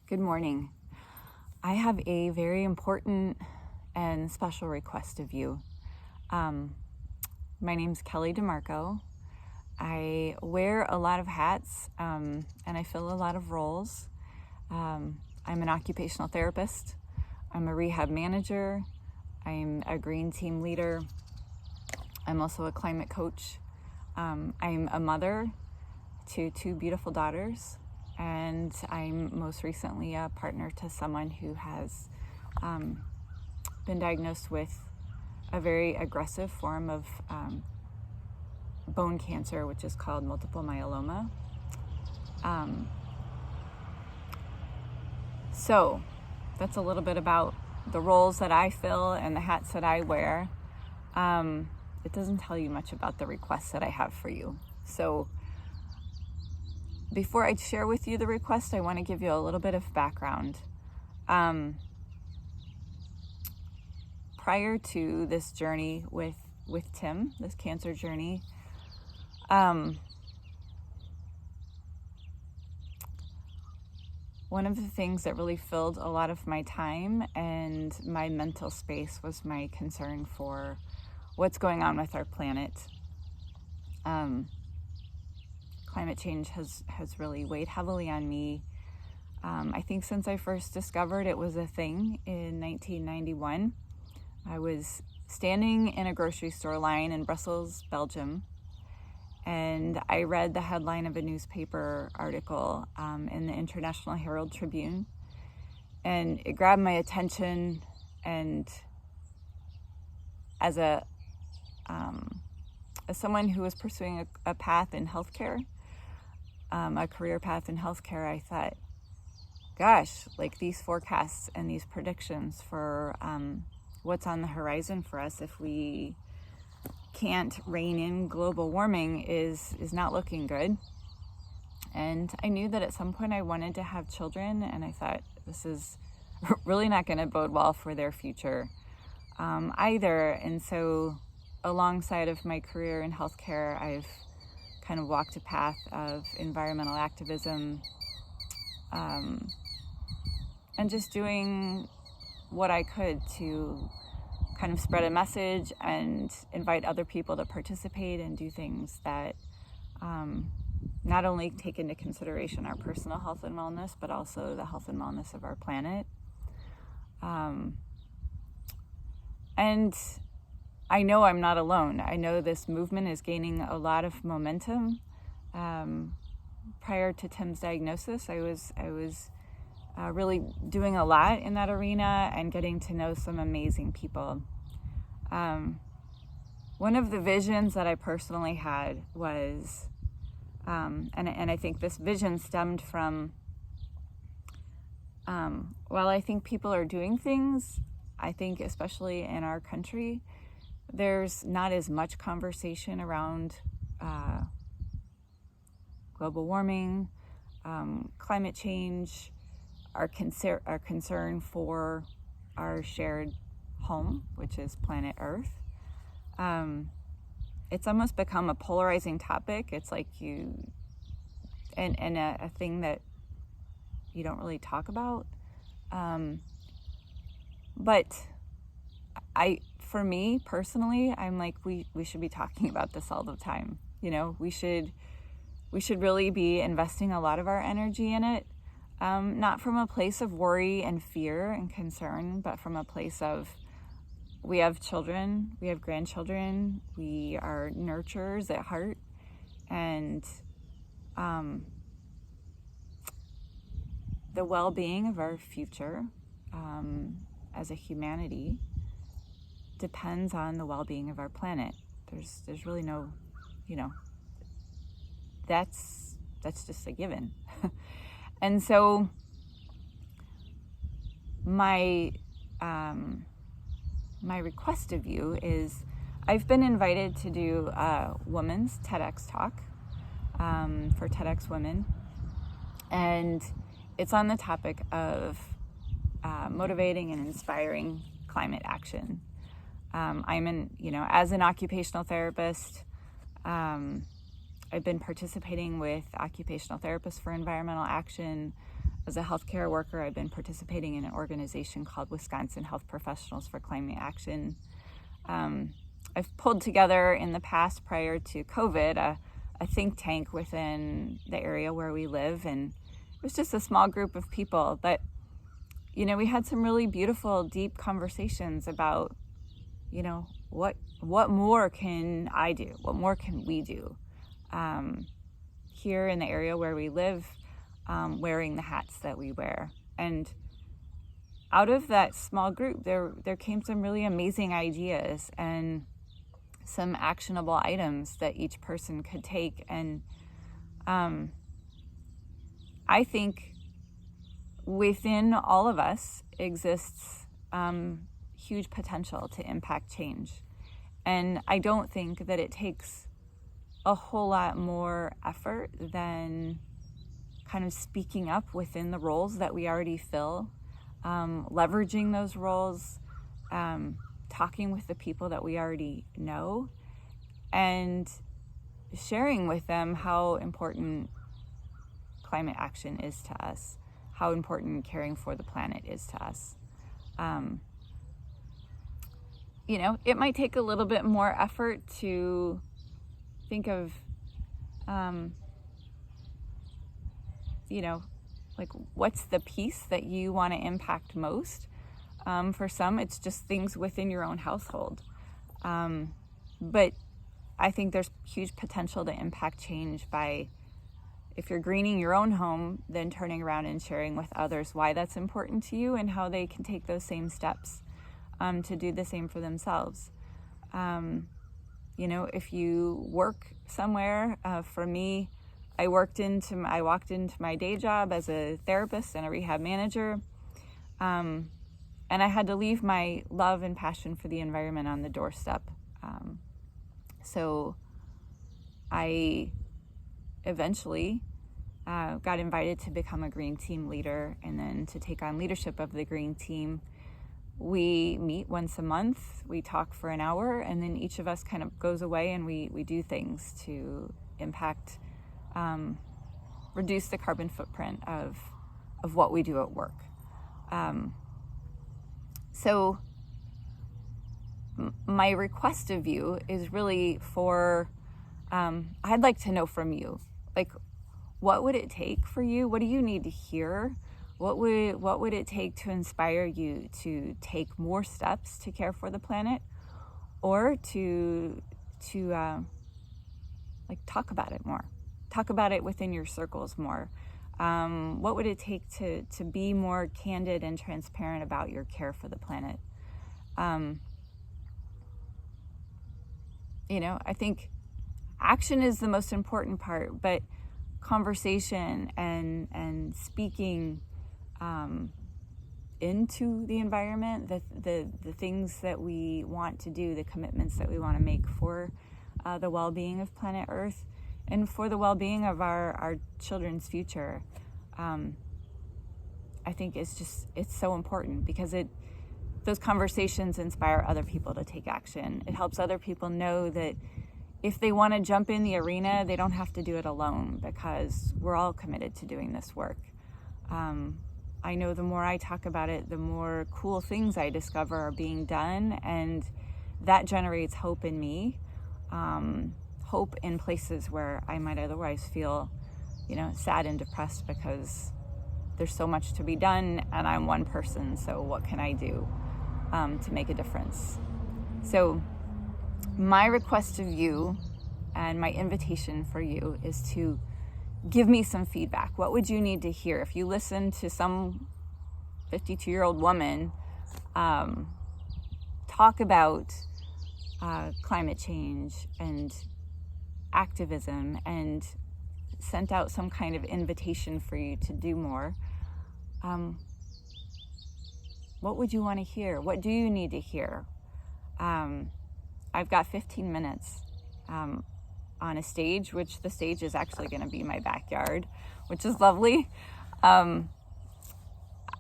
Good morning. I have a very important and special request of you. My name's Kelly DeMarco. I wear a lot of hats and I fill a lot of roles. I'm an occupational therapist. I'm a rehab manager. I'm a green team leader. I'm also a climate coach. I'm a mother to two beautiful daughters. And I'm most recently a partner to someone who has been diagnosed with a very aggressive form of bone cancer, which is called multiple myeloma. So that's a little bit about the roles that I fill and the hats that I wear. It doesn't tell you much about the requests that I have for you. So before I share with you the request, I want to give you a little bit of background. Prior to this journey with Tim, this cancer journey, one of the things that really filled a lot of my time and my mental space was my concern for what's going on with our planet. Climate change has really weighed heavily on me. I think since I first discovered it was a thing in 1991, I was standing in a grocery store line in Brussels, Belgium, and I read the headline of a newspaper article in the International Herald Tribune, and it grabbed my attention. And as someone who was pursuing a path in healthcare, a career path in healthcare, I thought, gosh, like these forecasts and these predictions for what's on the horizon for us if we can't rein in global warming is not looking good. And I knew that at some point I wanted to have children, and I thought this is really not going to bode well for their future either. And so alongside of my career in healthcare, I've kind of walked a path of environmental activism and just doing what I could to kind of spread a message and invite other people to participate and do things that not only take into consideration our personal health and wellness, but also the health and wellness of our planet. And I know I'm not alone. I know this movement is gaining a lot of momentum. Prior to Tim's diagnosis, I was really doing a lot in that arena and getting to know some amazing people. One of the visions that I personally had was, and I think this vision stemmed from, while I think people are doing things, I think especially in our country, there's not as much conversation around global warming, climate change, our concern for our shared home, which is planet Earth. It's almost become a polarizing topic. It's like a thing that you don't really talk about. But for me personally, I'm like, we should be talking about this all the time. You know, we should really be investing a lot of our energy in it. Not from a place of worry and fear and concern, but from a place of, we have children, we have grandchildren, we are nurturers at heart, and the well-being of our future as a humanity depends on the well-being of our planet. There's really no, that's just a given. And so my request of you is, I've been invited to do a women's TEDx talk for TEDx women, and it's on the topic of motivating and inspiring climate action. As an occupational therapist, I've been participating with Occupational Therapists for Environmental Action. As a healthcare worker, I've been participating in an organization called Wisconsin Health Professionals for Climate Action. I've pulled together in the past, prior to COVID, a think tank within the area where we live, and it was just a small group of people, but we had some really beautiful, deep conversations about what more can I do, what more can we do here in the area where we live, wearing the hats that we wear. And out of that small group, there came some really amazing ideas and some actionable items that each person could take. And I think within all of us exists huge potential to impact change. And I don't think that it takes a whole lot more effort than kind of speaking up within the roles that we already fill, leveraging those roles, talking with the people that we already know, and sharing with them how important climate action is to us, how important caring for the planet is to us. It might take a little bit more effort to think of, like, what's the piece that you want to impact most. For some, it's just things within your own household. But I think there's huge potential to impact change by, if you're greening your own home, then turning around and sharing with others why that's important to you and how they can take those same steps to do the same for themselves. If you work somewhere, for me, I walked into my day job as a therapist and a rehab manager, and I had to leave my love and passion for the environment on the doorstep. So I eventually got invited to become a green team leader, and then to take on leadership of the green team. We meet once a month, we talk for an hour, and then each of us kind of goes away and we do things to impact, reduce the carbon footprint of what we do at work. So my request of you is really for, I'd like to know from you, like, what would it take for you? What do you need to hear? What would it take to inspire you to take more steps to care for the planet, or to talk about it more, talk about it within your circles more? What would it take to be more candid and transparent about your care for the planet? I think action is the most important part, but conversation and speaking into the environment, the things that we want to do, the commitments that we want to make for the well-being of planet Earth and for the well-being of our children's future, I think it's so important, because those conversations inspire other people to take action. It helps other people know that if they want to jump in the arena, they don't have to do it alone, because we're all committed to doing this work. I know the more I talk about it, the more cool things I discover are being done, and that generates hope in me, hope in places where I might otherwise feel, sad and depressed because there's so much to be done and I'm one person, so what can I do to make a difference? So my request of you and my invitation for you is to give me some feedback. What would you need to hear? If you listen to some 52-year-old woman talk about climate change and activism and sent out some kind of invitation for you to do more, what would you want to hear? What do you need to hear? I've got 15 minutes on a stage, which the stage is actually going to be my backyard, which is lovely. I'm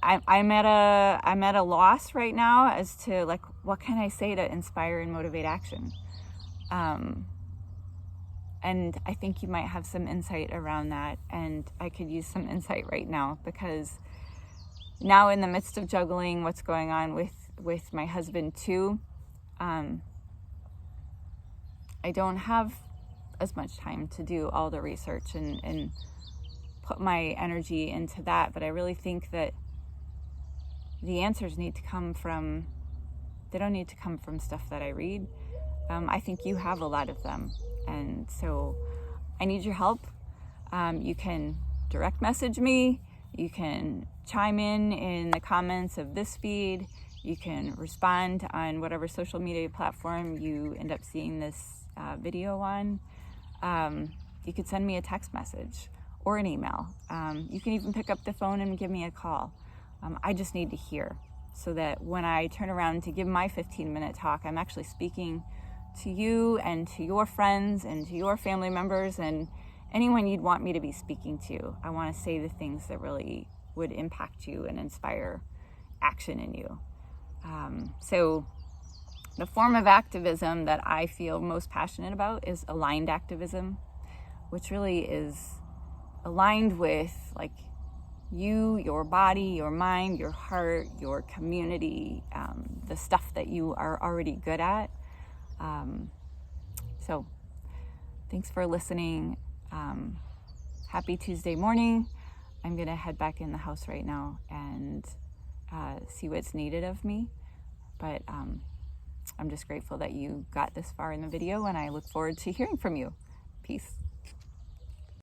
at a loss right now as to, like, what can I say to inspire and motivate action? And I think you might have some insight around that, and I could use some insight right now, because now in the midst of juggling what's going on with my husband too, I don't have as much time to do all the research and put my energy into that. But I really think that the answers need to come from, they don't need to come from stuff that I read. I think you have a lot of them. And so I need your help. You can direct message me. You can chime in the comments of this feed. You can respond on whatever social media platform you end up seeing this video on. You could send me a text message or an email. You can even pick up the phone and give me a call. I just need to hear, so that when I turn around to give my 15-minute talk, I'm actually speaking to you and to your friends and to your family members and anyone you'd want me to be speaking to. I want to say the things that really would impact you and inspire action in you. So the form of activism that I feel most passionate about is aligned activism, which really is aligned with like you, your body, your mind, your heart, your community, the stuff that you are already good at. So thanks for listening. Happy Tuesday morning. I'm going to head back in the house right now and see what's needed of me. But I'm just grateful that you got this far in the video, and I look forward to hearing from you. Peace.